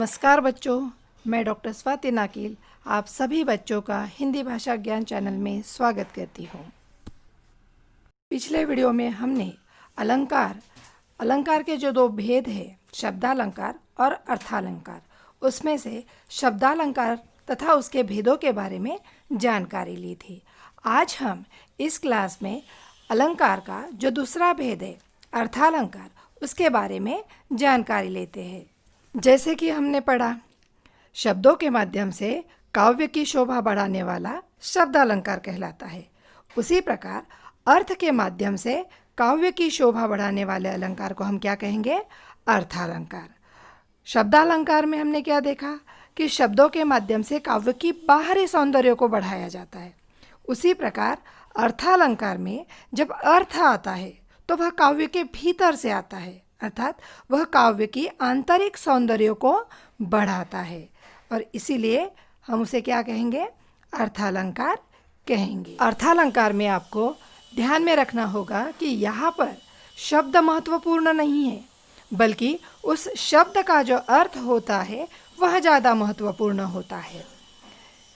नमस्कार बच्चों, मैं डॉक्टर स्वाति नाकिल आप सभी बच्चों का हिंदी भाषा ज्ञान चैनल में स्वागत करती हूँ। पिछले वीडियो में हमने अलंकार के जो दो भेद हैं, शब्दालंकार और अर्थालंकार, उसमें से शब्दालंकार तथा उसके भेदों के बारे में जानकारी ली थी। आज हम इस क्लास में अलंकार का जो दूसरा भेद है, अर्थालंकार, उसके बारे में जानकारी लेते हैं। जैसे कि हमने पढ़ा, शब्दों के माध्यम से काव्य की शोभा बढ़ाने वाला शब्दालंकार कहलाता है। उसी प्रकार अर्थ के माध्यम से काव्य की शोभा बढ़ाने वाले अलंकार को हम क्या कहेंगे? अर्थालंकार। शब्दालंकार में हमने क्या देखा कि शब्दों के माध्यम से काव्य की बाहरी सौंदर्य को बढ़ाया जाता है। उसी प्रकार अर्थालंकार में जब अर्थ आता है तो वह काव्य के भीतर से आता है, अर्थात वह काव्य की आंतरिक सौंदर्य को बढ़ाता है, और इसीलिए हम उसे क्या कहेंगे? अर्थालंकार कहेंगे। अर्थालंकार में आपको ध्यान में रखना होगा कि यहाँ पर शब्द महत्वपूर्ण नहीं है, बल्कि उस शब्द का जो अर्थ होता है वह ज़्यादा महत्वपूर्ण होता है।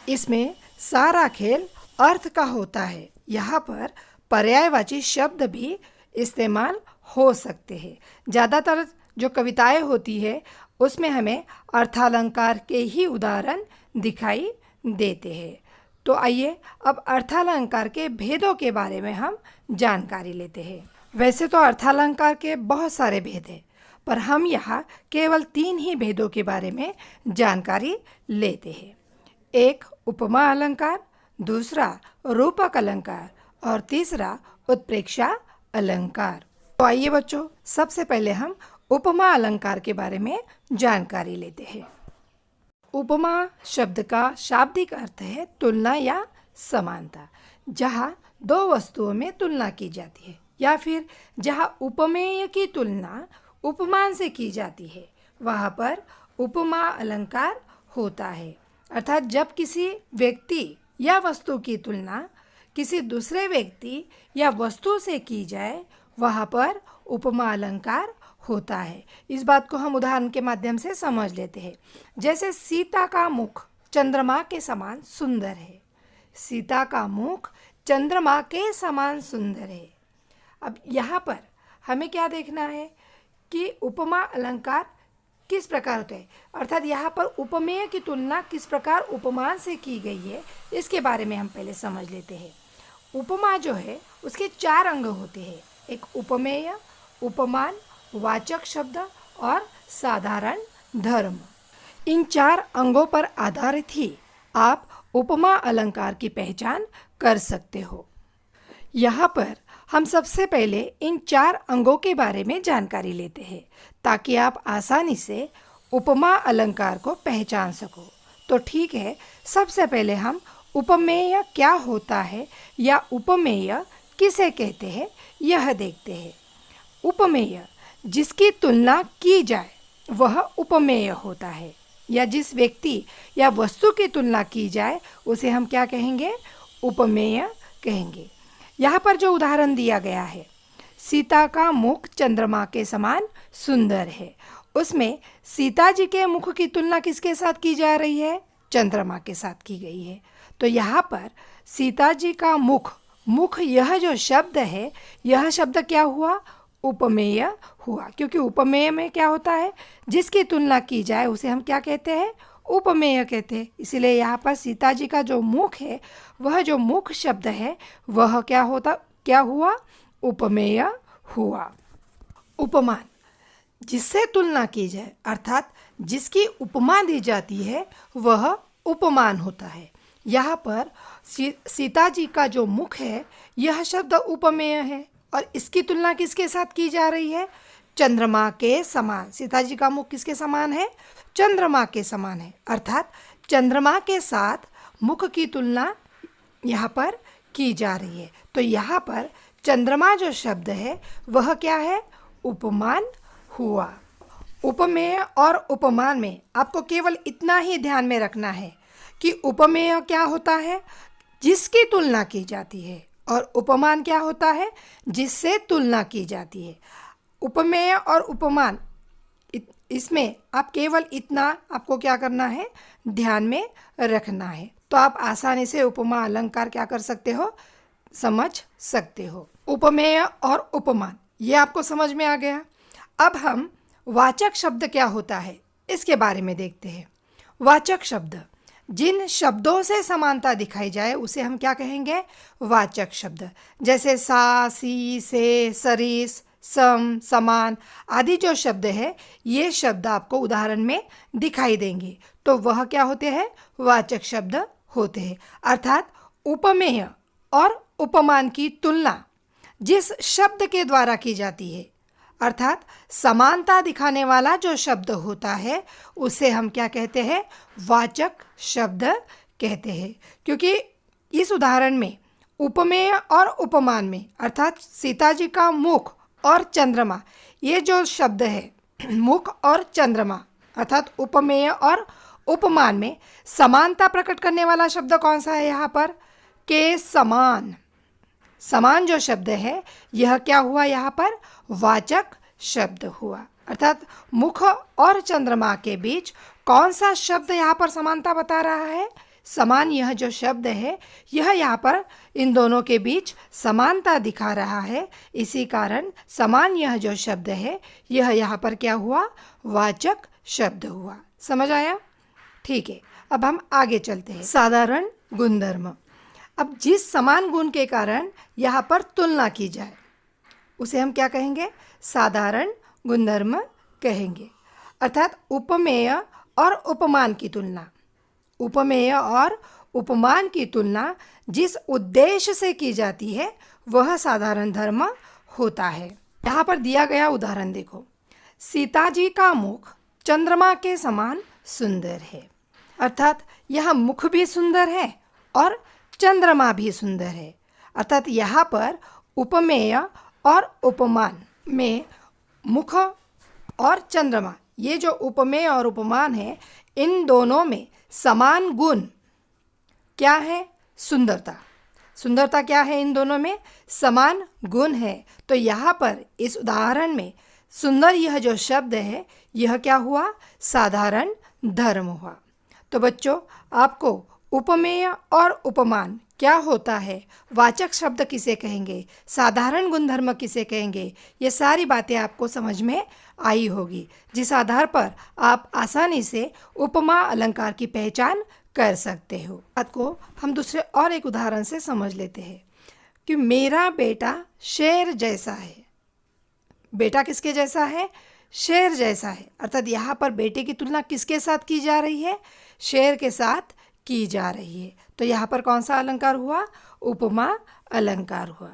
इसमें सारा खेल अर्थ का होता है। यहाँ पर पर्यायवाची शब्द भी इस्तेमाल हो सकते हैं। ज़्यादातर जो कविताएं होती है उसमें हमें अर्थालंकार के ही उदाहरण दिखाई देते हैं। तो आइए अब अर्थालंकार के भेदों के बारे में हम जानकारी लेते हैं। वैसे तो अर्थालंकार के बहुत सारे भेद हैं, पर हम यहाँ केवल 3 ही भेदों के बारे में जानकारी लेते हैं। एक उपमा अलंकार, दूसरा रूपक अलंकार और तीसरा उत्प्रेक्षा अलंकार। तो आइए बच्चों, सबसे पहले हम उपमा अलंकार के बारे में जानकारी लेते हैं। उपमा शब्द का शाब्दिक अर्थ है तुलना या समानता। जहाँ दो वस्तुओं में तुलना की जाती है या फिर जहाँ उपमेय की तुलना उपमान से की जाती है, वहाँ पर उपमा अलंकार होता है। अर्थात जब किसी व्यक्ति या वस्तु की तुलना किसी दूसरे व्यक्ति या वस्तु से की जाए, वहाँ पर उपमा अलंकार होता है। इस बात को हम उदाहरण के माध्यम से समझ लेते हैं। जैसे सीता का मुख चंद्रमा के समान सुंदर है। सीता का मुख चंद्रमा के समान सुंदर है। अब यहाँ पर हमें क्या देखना है कि उपमा अलंकार किस प्रकार होता है, अर्थात यहाँ पर उपमेय की तुलना किस प्रकार उपमान से की गई है, इसके बारे में हम पहले समझ लेते हैं। उपमा जो है उसके 4 अंग होते हैं। एक उपमेय, उपमान, वाचक शब्द और साधारण धर्म। इन 4 अंगों पर आधारित ही आप उपमा अलंकार की पहचान कर सकते हो। यहाँ पर हम सबसे पहले इन 4 अंगों के बारे में जानकारी लेते हैं, ताकि आप आसानी से उपमा अलंकार को पहचान सको। तो ठीक है, सबसे पहले हम उपमेय क्या होता है या उपमेय किसे कहते हैं यह देखते हैं। उपमेय जिसकी तुलना की जाए वह उपमेय होता है, या जिस व्यक्ति या वस्तु की तुलना की जाए उसे हम क्या कहेंगे? उपमेय कहेंगे। यहाँ पर जो उदाहरण दिया गया है, सीता का मुख चंद्रमा के समान सुंदर है, उसमें सीता जी के मुख की तुलना किसके साथ की जा रही है? चंद्रमा के साथ की गई है। तो यहाँ पर सीता जी का मुख यह जो शब्द है, यह शब्द क्या हुआ? उपमेय हुआ, क्योंकि उपमेय में क्या होता है? जिसकी तुलना की जाए उसे हम क्या कहते हैं? उपमेय कहते हैं। इसीलिए यहाँ पर सीता जी का जो मुख है, वह जो मुख शब्द है वह क्या हुआ? उपमेय हुआ। उपमान जिससे तुलना की जाए, अर्थात जिसकी उपमा दी जाती है, वह उपमान होता है। यहाँ पर सीता जी का जो मुख है, यह शब्द उपमेय है, और इसकी तुलना किसके साथ की जा रही है? चंद्रमा के समान। सीता जी का मुख किसके समान है? चंद्रमा के समान है, अर्थात चंद्रमा के साथ मुख की तुलना यहाँ पर की जा रही है। तो यहाँ पर चंद्रमा जो शब्द है वह क्या है? उपमान हुआ। उपमेय और उपमान में आपको केवल इतना ही ध्यान में रखना है कि उपमेय क्या होता है? जिसकी तुलना की जाती है, और उपमान क्या होता है? जिससे तुलना की जाती है। उपमेय और उपमान इसमें आप केवल इतना आपको क्या करना है, ध्यान में रखना है, तो आप आसानी से उपमा अलंकार क्या कर सकते हो, समझ सकते हो। उपमेय और उपमान ये आपको समझ में आ गया। अब हम वाचक शब्द क्या होता है इसके बारे में देखते हैं। वाचक शब्द, जिन शब्दों से समानता दिखाई जाए उसे हम क्या कहेंगे, वाचक शब्द। जैसे सा, सी, से, सरिस, सम, समान आदि जो शब्द है, ये शब्द आपको उदाहरण में दिखाई देंगे, तो वह क्या होते हैं, वाचक शब्द होते हैं। अर्थात उपमेय और उपमान की तुलना जिस शब्द के द्वारा की जाती है, अर्थात समानता दिखाने वाला जो शब्द होता है, उसे हम क्या कहते हैं, वाचक शब्द कहते हैं। क्योंकि इस उदाहरण में उपमेय और उपमान में, अर्थात सीता जी का मुख और चंद्रमा, ये जो शब्द है मुख और चंद्रमा, अर्थात उपमेय और उपमान में समानता प्रकट करने वाला शब्द कौन सा है यहाँ पर, के समान। समान जो शब्द है यह क्या हुआ, यहाँ पर वाचक शब्द हुआ। अर्थात मुख और चंद्रमा के बीच कौन सा शब्द यहाँ पर समानता बता रहा है, समान। यह जो शब्द है यह यहाँ पर इन दोनों के बीच समानता दिखा रहा है, इसी कारण समान यह जो शब्द है यह यहाँ पर क्या हुआ, वाचक शब्द हुआ। समझ आया? ठीक है, अब हम आगे चलते हैं। साधारण गुणधर्म। अब जिस समान गुण के कारण यहाँ पर तुलना की जाए उसे हम क्या कहेंगे, साधारण गुणधर्म कहेंगे। अर्थात उपमेय और उपमान की तुलना, उपमेय और उपमान की तुलना जिस उद्देश्य से की जाती है वह साधारण धर्म होता है। यहाँ पर दिया गया उदाहरण देखो, सीता जी का मुख चंद्रमा के समान सुंदर है। अर्थात यह मुख भी सुंदर है और चंद्रमा भी सुंदर है। अर्थात यहाँ पर उपमेय और उपमान में मुख और चंद्रमा, ये जो उपमेय और उपमान है, इन दोनों में समान गुण क्या है, सुंदरता। सुंदरता क्या है, इन दोनों में समान गुण है। तो यहाँ पर इस उदाहरण में सुंदर यह जो शब्द है यह क्या हुआ, साधारण धर्म हुआ। तो बच्चों, आपको उपमेय और उपमान क्या होता है, वाचक शब्द किसे कहेंगे, साधारण गुणधर्म किसे कहेंगे, ये सारी बातें आपको समझ में आई होगी, जिस आधार पर आप आसानी से उपमा अलंकार की पहचान कर सकते हो। बात को हम दूसरे और एक उदाहरण से समझ लेते हैं कि मेरा बेटा शेर जैसा है। बेटा किसके जैसा है, शेर जैसा है। अर्थात यहाँ पर बेटे की तुलना किसके साथ की जा रही है, शेर के साथ की जा रही है। तो यहाँ पर कौन सा अलंकार हुआ, उपमा अलंकार हुआ।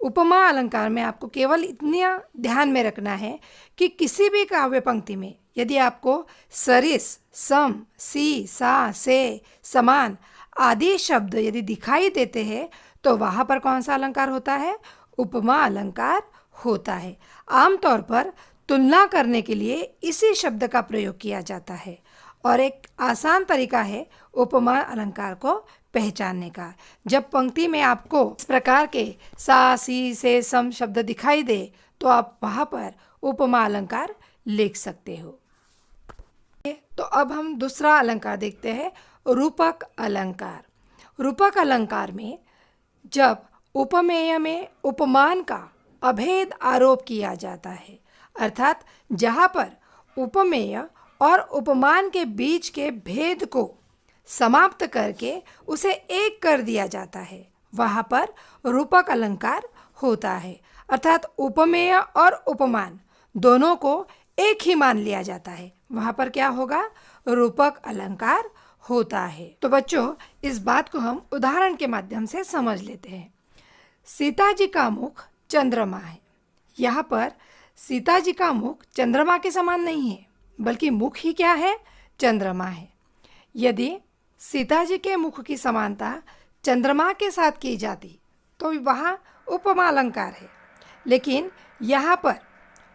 उपमा अलंकार में आपको केवल इतना ध्यान में रखना है कि किसी भी काव्य पंक्ति में यदि आपको सरिस, सम, सी, सा, से, समान आदि शब्द यदि दिखाई देते हैं तो वहाँ पर कौन सा अलंकार होता है, उपमा अलंकार होता है। आमतौर पर तुलना करने के लिए इसी शब्द का प्रयोग किया जाता है और एक आसान तरीका है उपमा अलंकार को पहचानने का। जब पंक्ति में आपको इस प्रकार के सा, सी, से, सम शब्द दिखाई दे तो आप वहाँ पर उपमा अलंकार लिख सकते हो। तो अब हम दूसरा अलंकार देखते हैं, रूपक अलंकार। रूपक अलंकार में जब उपमेय में उपमान का अभेद आरोप किया जाता है, अर्थात जहाँ पर उपमेय और उपमान के बीच के भेद को समाप्त करके उसे एक कर दिया जाता है, वहाँ पर रूपक अलंकार होता है। अर्थात उपमेय और उपमान दोनों को एक ही मान लिया जाता है, वहाँ पर क्या होगा, रूपक अलंकार होता है। तो बच्चों, इस बात को हम उदाहरण के माध्यम से समझ लेते हैं। सीता जी का मुख चंद्रमा है। यहाँ पर सीता जी का मुख चंद्रमा के समान नहीं है, बल्कि मुख ही क्या है, चंद्रमा है। यदि सीता जी के मुख की समानता चंद्रमा के साथ की जाती तो वहाँ उपमा अलंकार है, लेकिन यहाँ पर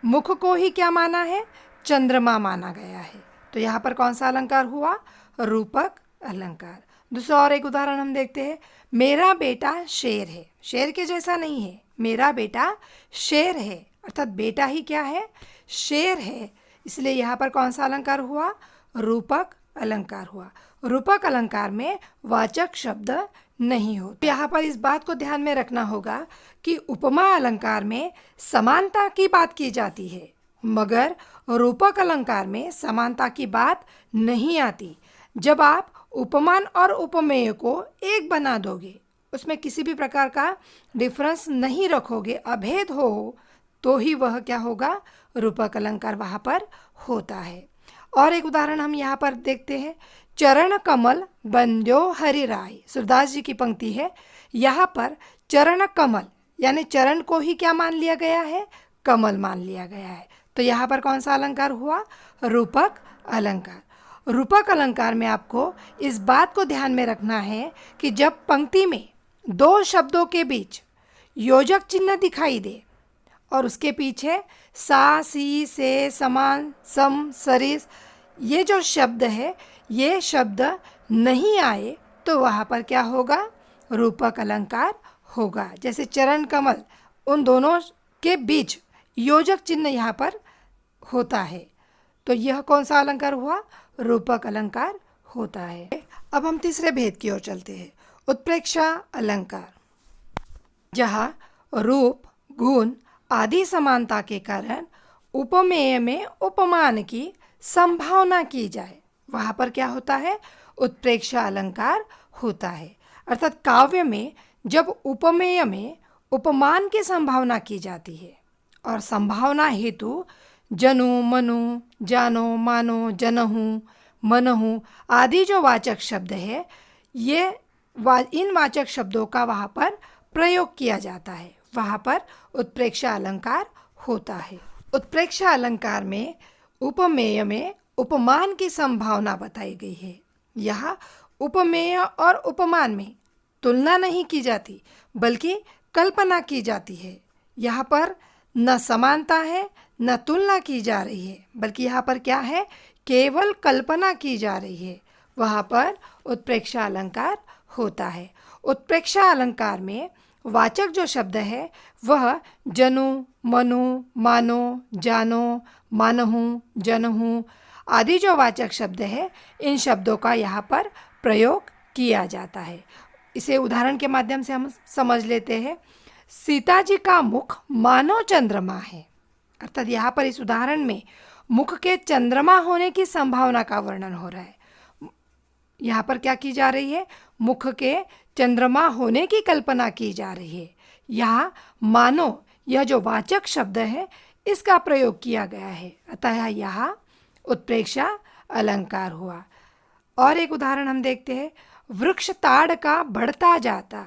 मुख को ही क्या माना है, चंद्रमा माना गया है। तो यहाँ पर कौन सा अलंकार हुआ, रूपक अलंकार। दूसरा और एक उदाहरण हम देखते हैं, मेरा बेटा शेर है। शेर के जैसा नहीं है, मेरा बेटा शेर है। अर्थात बेटा ही क्या है, शेर है। इसलिए यहाँ पर कौन सा अलंकार हुआ? रूपक अलंकार हुआ। रूपक अलंकार में वाचक शब्द नहीं होता। यहाँ पर इस बात को ध्यान में रखना होगा कि उपमा अलंकार में समानता की बात की जाती है, मगर रूपक अलंकार में समानता की बात नहीं आती। जब आप उपमान और उपमेय को एक बना दोगे, उसमें किसी भी प्रकार का डिफरेंस नहीं रखोगे, अभेद हो, तो ही वह क्या होगा? रूपक अलंकार वहाँ पर होता है। और एक उदाहरण हम यहाँ पर देखते हैं, चरण कमल बंद्यो हरि राय। सूरदास जी की पंक्ति है। यहाँ पर चरण कमल यानी चरण को ही क्या मान लिया गया है? कमल मान लिया गया है। तो यहाँ पर कौन सा अलंकार हुआ? रूपक अलंकार। रूपक अलंकार में आपको इस बात को ध्यान में रखना है कि जब पंक्ति में दो शब्दों के बीच योजक चिन्ह दिखाई दे और उसके पीछे सा, सी, से, समान, सम, सरिस, ये जो शब्द है, ये शब्द नहीं आए तो वहाँ पर क्या होगा? रूपक अलंकार होगा। जैसे चरण कमल, उन दोनों के बीच योजक चिन्ह यहाँ पर होता है, तो यह कौन सा अलंकार हुआ? रूपक अलंकार होता है। अब हम तीसरे भेद की ओर चलते हैं, उत्प्रेक्षा अलंकार, जहाँ रूप, गुण आदि समानता के कारण उपमेय में उपमान की संभावना की जाए, वहाँ पर क्या होता है? उत्प्रेक्षा अलंकार होता है। अर्थात काव्य में जब उपमेय में उपमान की संभावना की जाती है और संभावना हेतु जनु, मनु, जानो, मानो, जनहु, मनहु आदि जो वाचक शब्द है, ये इन वाचक शब्दों का वहाँ पर प्रयोग किया जाता है, वहाँ पर उत्प्रेक्षा अलंकार होता है। उत्प्रेक्षा अलंकार में उपमेय में उपमान की संभावना बताई गई है। यहाँ उपमेय और उपमान में तुलना नहीं की जाती, बल्कि कल्पना की जाती है। यहाँ पर न समानता है, न तुलना की जा रही है, बल्कि यहाँ पर क्या है? केवल कल्पना की जा रही है। वहाँ पर उत्प्रेक्षा अलंकार होता है। उत्प्रेक्षा अलंकार में वाचक जो शब्द है वह जनु, मनु, मानो, जानो, मानहु, जनहु आदि जो वाचक शब्द है, इन शब्दों का यहाँ पर प्रयोग किया जाता है। इसे उदाहरण के माध्यम से हम समझ लेते हैं। सीता जी का मुख मानो चंद्रमा है। अर्थात यहाँ पर इस उदाहरण में मुख के चंद्रमा होने की संभावना का वर्णन हो रहा है। यहाँ पर क्या की जा रही है? मुख के चंद्रमा होने की कल्पना की जा रही है। यहाँ मानो, यह जो वाचक शब्द है, इसका प्रयोग किया गया है, अतः यहाँ उत्प्रेक्षा अलंकार हुआ। और एक उदाहरण हम देखते हैं, वृक्ष ताड़ का बढ़ता जाता,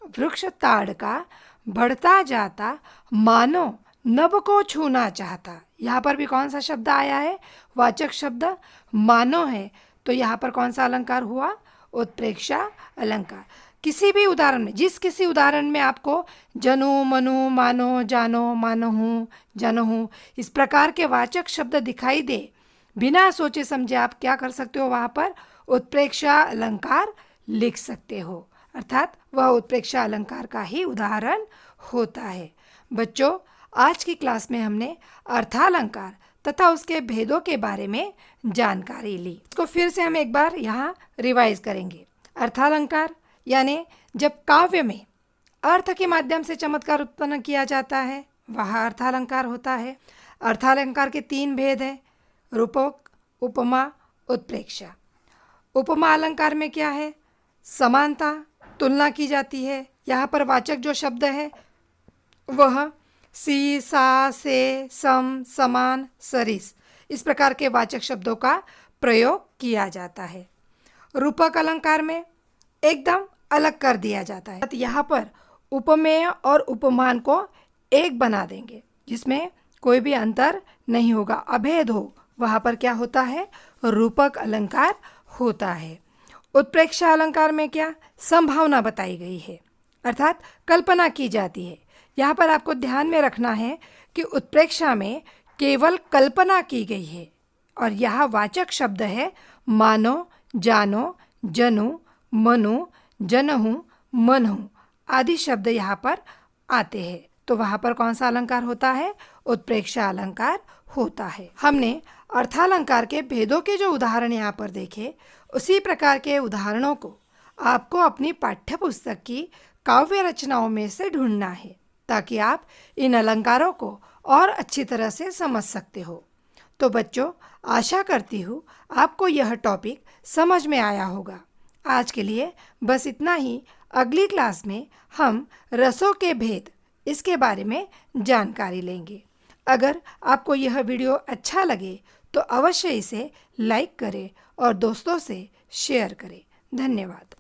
वृक्ष ताड़ का बढ़ता जाता मानो नभ को छूना चाहता। यहाँ पर भी कौन सा शब्द आया है? वाचक शब्द मानो है, तो यहाँ पर कौन सा अलंकार हुआ? उत्प्रेक्षा अलंकार। किसी भी उदाहरण में, जिस किसी उदाहरण में आपको जनु, मनु, मानो, जानो, मानहु, जनहु इस प्रकार के वाचक शब्द दिखाई दे, बिना सोचे समझे आप क्या कर सकते हो? वहाँ पर उत्प्रेक्षा अलंकार लिख सकते हो, अर्थात वह उत्प्रेक्षा अलंकार का ही उदाहरण होता है। बच्चों, आज की क्लास में हमने अर्थालंकार तथा उसके भेदों के बारे में जानकारी ली। इसको फिर से हम एक बार यहाँ रिवाइज करेंगे। अर्थालंकार यानी जब काव्य में अर्थ के माध्यम से चमत्कार उत्पन्न किया जाता है, वह अर्थालंकार होता है। अर्थालंकार के 3 भेद हैं, रूपक, उपमा, उत्प्रेक्षा। उपमा अलंकार में क्या है? समानता, तुलना की जाती है। यहाँ पर वाचक जो शब्द है वह सी, सा, से, सम, समान, सरिस इस प्रकार के वाचक शब्दों का प्रयोग किया जाता है। रूपक अलंकार में एकदम अलग कर दिया जाता है। यहाँ पर उपमेय और उपमान को एक बना देंगे, जिसमें कोई भी अंतर नहीं होगा, अभेद हो, वहाँ पर क्या होता है? रूपक अलंकार होता है। उत्प्रेक्षा अलंकार में क्या? संभावना बताई गई है, अर्थात कल्पना की जाती है। यहाँ पर आपको ध्यान में रखना है कि उत्प्रेक्षा में केवल कल्पना की गई है और यहाँ वाचक शब्द है मानो, जानो, जनु, मनु, जनहु, मनहु आदि शब्द यहाँ पर आते हैं, तो वहाँ पर कौन सा अलंकार होता है? उत्प्रेक्षा अलंकार होता है। हमने अर्थालंकार के भेदों के जो उदाहरण यहाँ पर देखे, उसी प्रकार के उदाहरणों को आपको अपनी पाठ्य पुस्तक की काव्य रचनाओं में से ढूंढना है, ताकि आप इन अलंकारों को और अच्छी तरह से समझ सकते हो। तो बच्चों, आशा करती हूँ आपको यह टॉपिक समझ में आया होगा। आज के लिए बस इतना ही। अगली क्लास में हम रसों के भेद इसके बारे में जानकारी लेंगे। अगर आपको यह वीडियो अच्छा लगे तो अवश्य इसे लाइक करें और दोस्तों से शेयर करें। धन्यवाद।